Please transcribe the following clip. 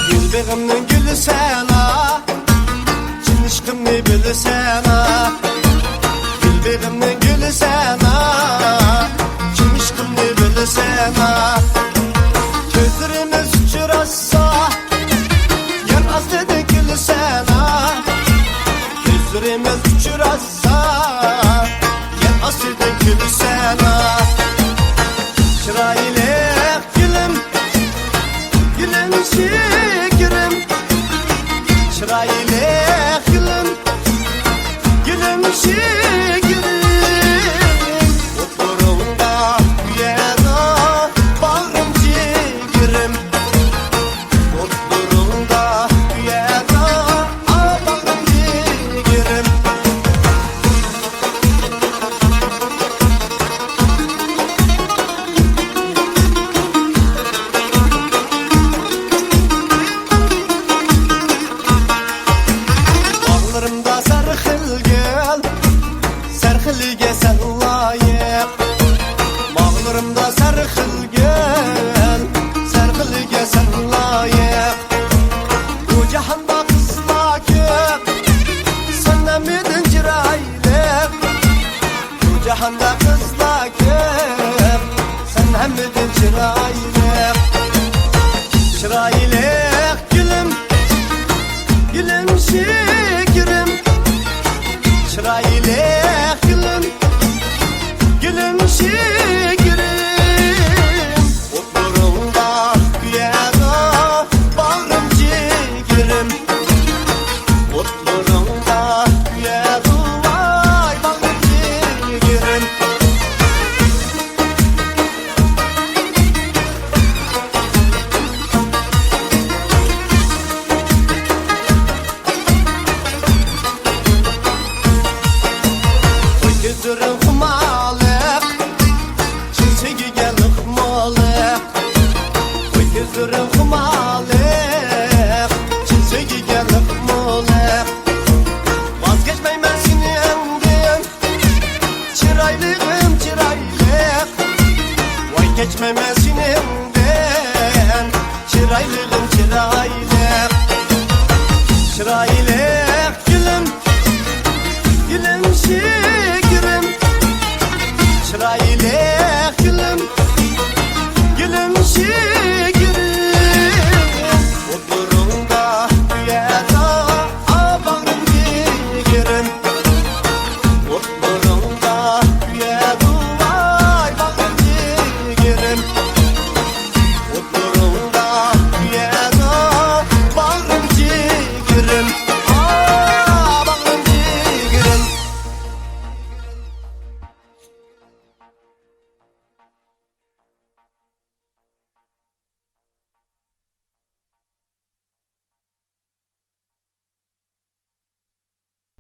Gülbeğimnin gülü sana, cin aşkımı bil sana. Gülbeğimnin gülü sana, cin aşkımı bil sana. Gözlerimiz uçurasa, yer astıda gülü sana. Gözlerimiz uçurasa, yer astıda gülü sana. Çıraylık gülüm, gülüm şekerim. Çıraylık gülüm, gülüm şekerim. Oturumda yana bağrım ciğerim. Oturumda yana bağrım ciğerim. Bağlarımda sarıkıl gel, sarıkılıge sen layık. Bağlarımda sarıkıl gel, sarıkılıge sen layık. Bu cihanda kızlar köp, senden midin çıraylık. Bu cihanda kızlar köp, senden midin çıraylık. Çıraylık gülüm, gülüm şekerim. Çıraylık gülüm, gülüm şekerim. Oturumda yana bağrım ciğerim. Oturumda yana bağrım ciğerim. Gözürün kumalık, çinsegi gel ıkmalık. Gözürün kumalık, çinsegi gel ıkmalık. Vazgeçmeyim ben seninden, çiraylığım çiraylık. Vay geçmem ben seninden, çiraylığım çiraylık. Çiraylık gülüm, gülüm şekerim. Çıraylık